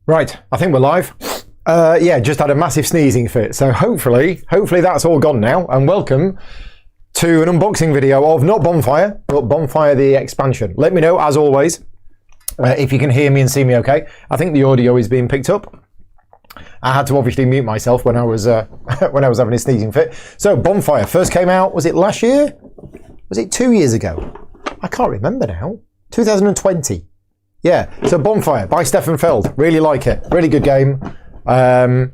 Right, I think we're live. Yeah, just had a massive sneezing fit, so hopefully that's all gone now, and welcome to an unboxing video of not Bonfire, but Bonfire the expansion. Let me know, as always, if you can hear me and see me okay. I think the audio is being picked up. I had to obviously mute myself when I was having a sneezing fit. So Bonfire first came out, was it last year? Was it 2 years ago? I can't remember now. 2020. Yeah, so Bonfire by Stefan Feld. Really like it. Really good game. And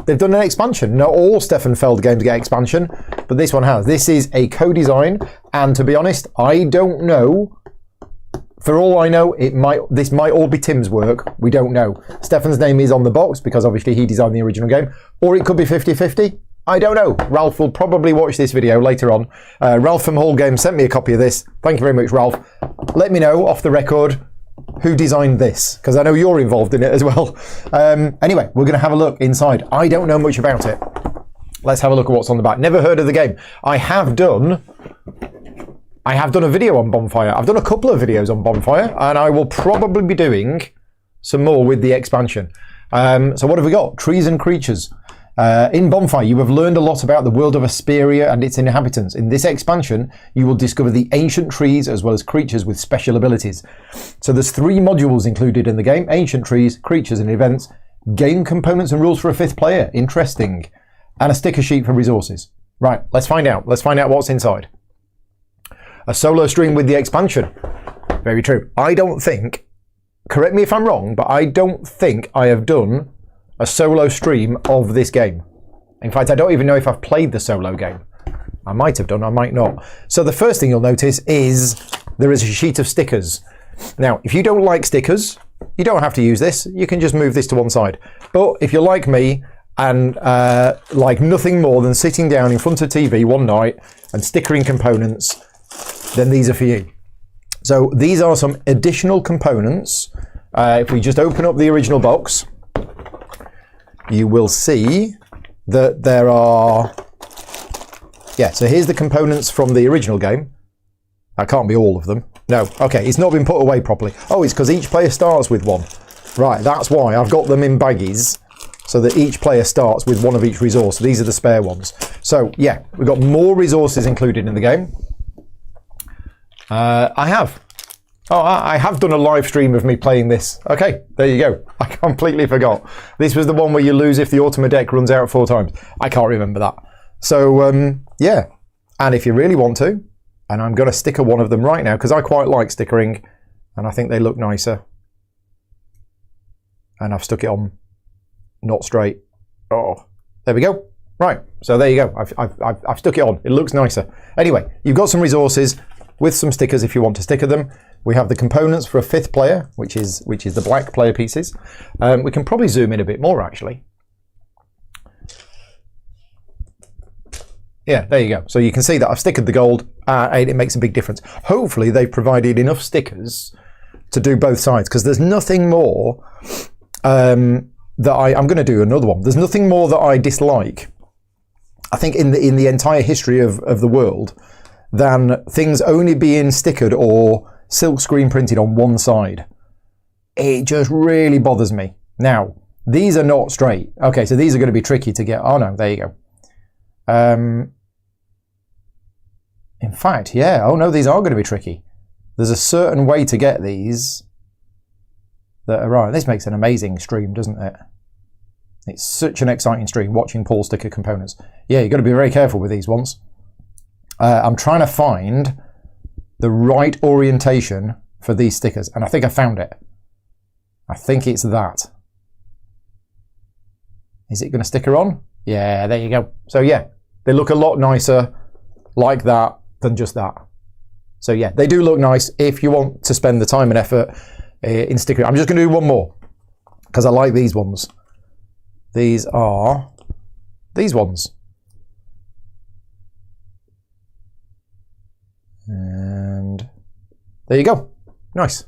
they've done an expansion. Not all Stefan Feld games get expansion, but this one has. This is a co-design, and to be honest, I don't know. For all I know, this might all be Tim's work. We don't know. Stefan's name is on the box because obviously he designed the original game, or it could be 50-50. I don't know. Ralph will probably watch this video later on. Ralph from Hall Games sent me a copy of this. Thank you very much, Ralph. Let me know off the record who designed this, because I know you're involved in it as well. Anyway, we're going to have a look inside. I don't know much about it. Let's have a look at what's on the back. Never heard of the game. I have done a video on Bonfire. I've done a couple of videos on Bonfire, and I will probably be doing some more with the expansion. So what have we got? Trees and creatures. In Bonfire, you have learned a lot about the world of Asperia and its inhabitants. In this expansion, you will discover the ancient trees as well as creatures with special abilities. So there's 3 modules included in the game: ancient trees, creatures and events, game components and rules for a 5th player. Interesting. And a sticker sheet for resources. Right, let's find out. Let's find out what's inside. A solo stream with the expansion. Very true. I don't think, correct me if I'm wrong, but I don't think I have done a solo stream of this game. In fact, I don't even know if I've played the solo game. I might have done, I might not. So the first thing you'll notice is there is a sheet of stickers. Now, if you don't like stickers, you don't have to use this. You can just move this to one side. But if you're like me and like nothing more than sitting down in front of TV one night and stickering components, then these are for you. So these are some additional components. If we just open up the original box, you will see that there are, yeah, so here's the components from the original game. That can't be all of them. No, okay, it's not been put away properly. Oh, it's because each player starts with one. Right, that's why I've got them in baggies, so that each player starts with one of each resource. These are the spare ones. So, yeah, we've got more resources included in the game. I have done a live stream of me playing this. Okay, there you go. I completely forgot. This was the one where you lose if the Ultima deck runs out 4 times. I can't remember that. So, yeah. And if you really want to, and I'm going to sticker one of them right now, because I quite like stickering, and I think they look nicer. And I've stuck it on not straight. Oh, there we go. Right, so there you go. I've stuck it on. It looks nicer. Anyway, you've got some resources with some stickers if you want to sticker them. We have the components for a 5th player, which is the black player pieces. We can probably zoom in a bit more, actually. Yeah, there you go. So you can see that I've stickered the gold, and it makes a big difference. Hopefully they've provided enough stickers to do both sides, because there's nothing more that I'm going to do another one. There's nothing more that I dislike, I think, in the entire history of the world, than things only being stickered or silk screen printed on one side. It just really bothers me. Now, these are not straight. Okay, so these are going to be tricky to get. Oh no, there you go. In fact, yeah, oh no, these are going to be tricky. There's a certain way to get these that are right. This makes an amazing stream, doesn't it? It's such an exciting stream, watching Paul sticker components. Yeah, you've got to be very careful with these ones. I'm trying to find the right orientation for these stickers, and I think I found it. I think it's that. Is it going to sticker on? Yeah, there you go. So yeah, they look a lot nicer like that than just that. So yeah, they do look nice if you want to spend the time and effort in stickering. I'm just going to do one more because I like these ones. These are these ones. And there you go. Nice.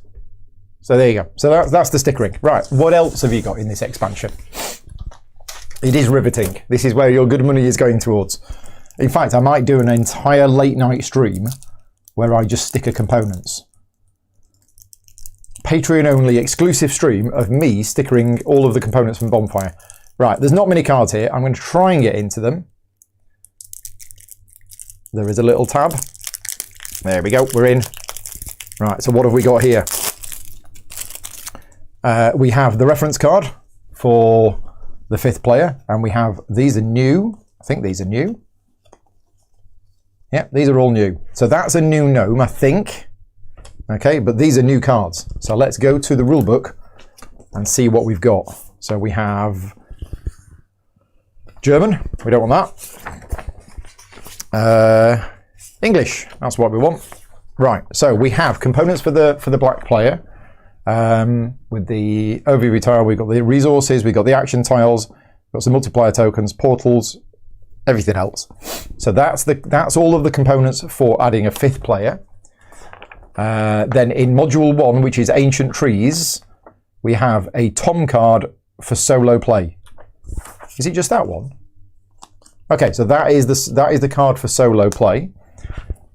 So there you go. So that's the stickering. Right, what else have you got in this expansion? It is riveting. This is where your good money is going towards. In fact, I might do an entire late night stream where I just sticker components. Patreon-only exclusive stream of me stickering all of the components from Bonfire. Right, there's not many cards here. I'm going to try and get into them. There is a little tab. There we go, we're in. Right, so what have we got here? We have the reference card for the 5th player, and we have, these are new. I think these are new. Yeah, these are all new. So that's a new gnome, I think. Okay, but these are new cards. So let's go to the rulebook and see what we've got. So we have German, we don't want that. English, that's what we want. Right, so we have components for the black player. With the overview tile, we've got the resources, we've got the action tiles, we've got some multiplier tokens, portals, everything else. So that's all of the components for adding a 5th player. Then in module 1, which is Ancient Trees, we have a Tom card for solo play. Is it just that one? Okay, so that is the card for solo play.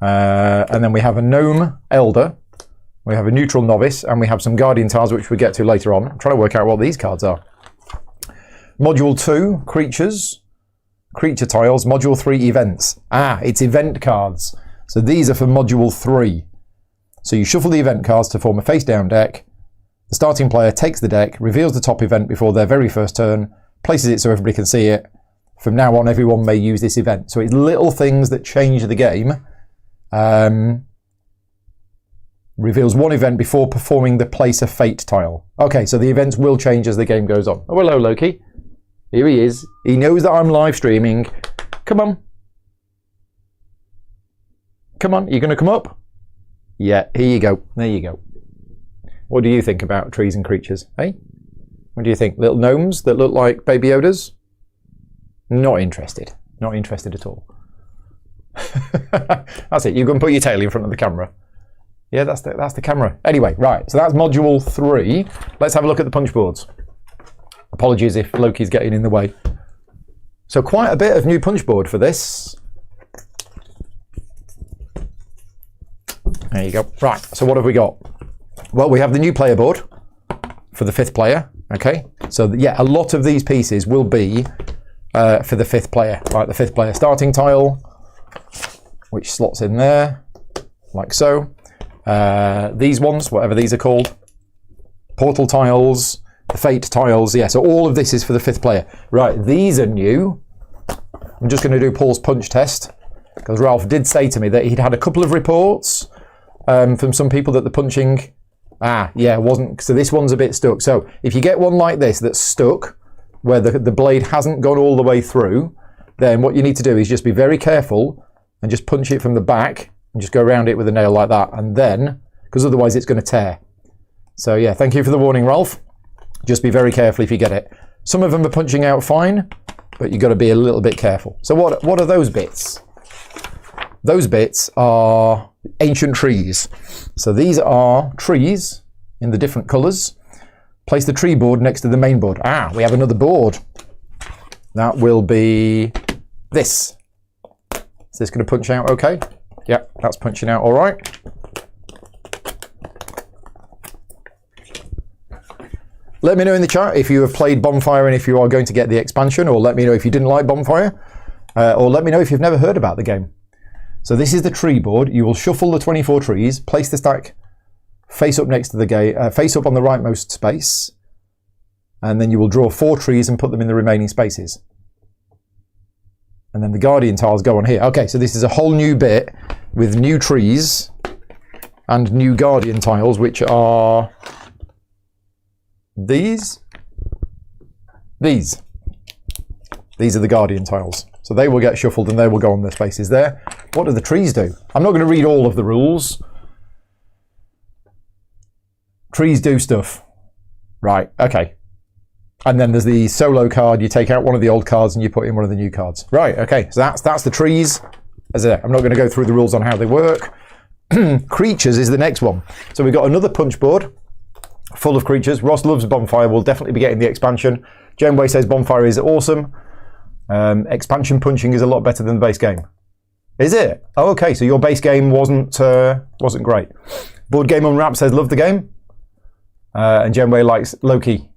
And then we have a Gnome Elder, we have a Neutral Novice, and we have some Guardian tiles, which we get to later on. I'm trying to work out what these cards are. Module 2, Creatures, Creature tiles. Module 3, Events. It's event cards. So these are for Module 3. So you shuffle the event cards to form a face-down deck. The starting player takes the deck, reveals the top event before their very first turn, places it so everybody can see it. From now on, everyone may use this event. So it's little things that change the game. Reveals one event before performing the Place a Fate tile. Okay, so the events will change as the game goes on. Oh, hello, Loki. Here he is. He knows that I'm live streaming. Come on. Come on, you going to come up? Yeah, here you go. There you go. What do you think about trees and creatures, eh? What do you think? Little gnomes that look like Baby Yodas? Not interested. Not interested at all. That's it. You can put your tail in front of the camera. Yeah, that's the camera. Anyway, right. So that's module 3. Let's have a look at the punch boards. Apologies if Loki's getting in the way. So quite a bit of new punch board for this. There you go. Right. So what have we got? Well, we have the new player board for the 5th player. Okay. So yeah, a lot of these pieces will be for the 5th player. Right. The 5th player starting tile, which slots in there, like so. These ones, whatever these are called, portal tiles, the fate tiles, yeah, so all of this is for the 5th player. Right, these are new. I'm just going to do Paul's punch test, because Ralph did say to me that he'd had a couple of reports from some people that the punching, wasn't, so this one's a bit stuck. So if you get one like this that's stuck, where the blade hasn't gone all the way through, then what you need to do is just be very careful and just punch it from the back, and just go around it with a nail like that, and then, because otherwise it's going to tear. So yeah, thank you for the warning, Ralph. Just be very careful if you get it. Some of them are punching out fine, but you've got to be a little bit careful. So what are those bits? Those bits are ancient trees. So these are trees in the different colours. Place the tree board next to the main board. We have another board. That will be this. Is this going to punch out okay? Yeah, that's punching out all right. Let me know in the chat if you have played Bonfire and if you are going to get the expansion, or let me know if you didn't like Bonfire, or let me know if you've never heard about the game. So this is the tree board. You will shuffle the 24 trees, place the stack face up next to the game, face up on the rightmost space, and then you will draw 4 trees and put them in the remaining spaces. And then the Guardian tiles go on here. Okay, so this is a whole new bit with new trees and new Guardian tiles, which are these. These are the Guardian tiles. So they will get shuffled and they will go on the spaces there. What do the trees do? I'm not going to read all of the rules. Trees do stuff. Right, okay. And then there's the solo card. You take out one of the old cards and you put in one of the new cards. Right, okay. So that's the trees. I'm not going to go through the rules on how they work. Creatures is the next one. So we've got another punch board full of creatures. Ross loves Bonfire. We'll definitely be getting the expansion. Jenway says Bonfire is awesome. Expansion punching is a lot better than the base game. Is it? Oh, okay. So your base game wasn't great. Board Game Unwrapped says love the game. And Genway likes Loki.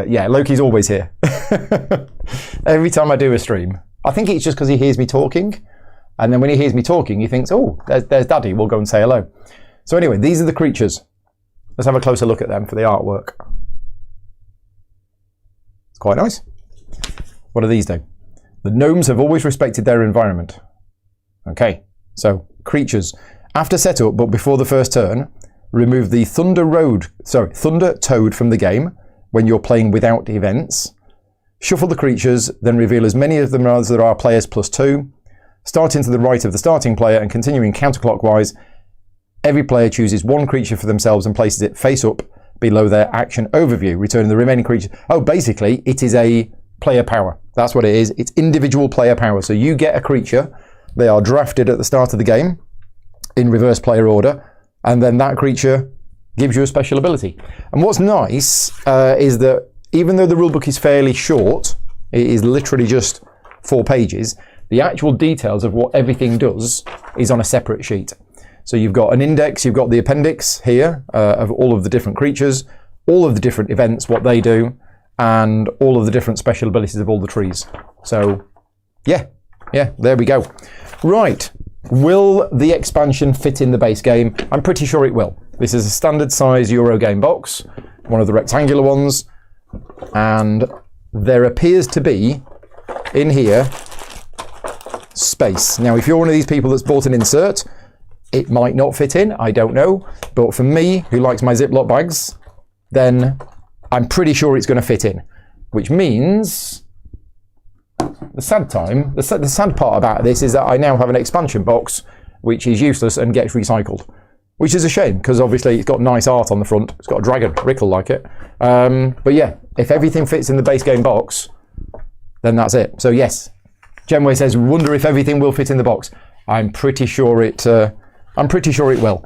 Yeah, Loki's always here. Every time I do a stream. I think it's just because he hears me talking. And then when he hears me talking, he thinks, oh, there's Daddy. We'll go and say hello. So anyway, these are the creatures. Let's have a closer look at them for the artwork. It's quite nice. What do these do? The gnomes have always respected their environment. Okay, so creatures. After setup, but before the first turn, remove the Thunder Toad from the game when you're playing without events. Shuffle the creatures, then reveal as many of them as there are players +2. Starting to the right of the starting player and continuing counterclockwise. Every player chooses one creature for themselves and places it face up below their action overview, returning the remaining creatures. Oh, basically, it is a player power. That's what it is. It's individual player power. So you get a creature. They are drafted at the start of the game in reverse player order, and then that creature gives you a special ability. And what's nice is that even though the rulebook is fairly short, it is literally just 4 pages, the actual details of what everything does is on a separate sheet. So you've got an index, you've got the appendix here of all of the different creatures, all of the different events, what they do, and all of the different special abilities of all the trees. So yeah, there we go. Right, will the expansion fit in the base game? I'm pretty sure it will. This is a standard size Eurogame box, one of the rectangular ones, and there appears to be, in here, space. Now, if you're one of these people that's bought an insert, it might not fit in, I don't know, but for me, who likes my Ziploc bags, then I'm pretty sure it's going to fit in, which means the sad part about this is that I now have an expansion box which is useless and gets recycled, which is a shame because obviously it's got nice art on the front. It's got a dragon, Rickle like it. But yeah, if everything fits in the base game box, then that's it. So yes, Genway says, wonder if everything will fit in the box. I'm pretty sure it will.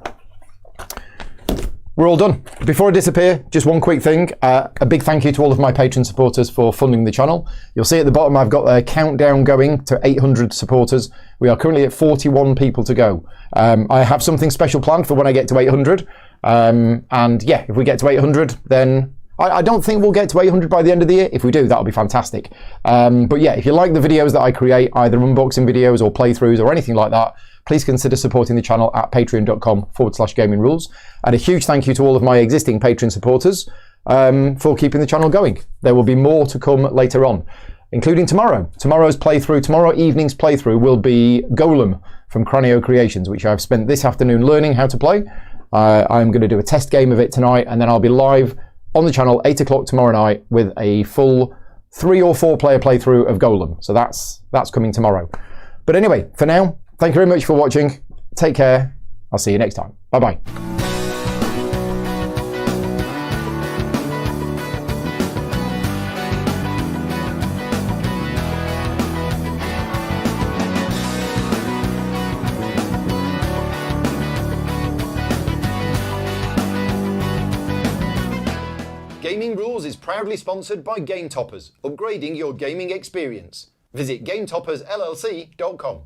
We're all done. Before I disappear, just one quick thing. A big thank you to all of my Patreon supporters for funding the channel. You'll see at the bottom I've got a countdown going to 800 supporters. We are currently at 41 people to go. I have something special planned for when I get to 800. And yeah, if we get to 800, then I don't think we'll get to 800 by the end of the year. If we do, that'll be fantastic. But yeah, if you like the videos that I create, either unboxing videos or playthroughs or anything like that, please consider supporting the channel at patreon.com/gaming rules. And a huge thank you to all of my existing Patreon supporters for keeping the channel going. There will be more to come later on, including tomorrow. Tomorrow evening's playthrough will be Golem from Cranio Creations, which I've spent this afternoon learning how to play. I'm going to do a test game of it tonight, and then I'll be live on the channel 8 o'clock tomorrow night with a full 3 or 4 player playthrough of Golem. So that's coming tomorrow. But anyway, for now, thank you very much for watching. Take care. I'll see you next time. Bye-bye. Gaming Rules is proudly sponsored by Game Toppers, upgrading your gaming experience. Visit GameToppersLLC.com.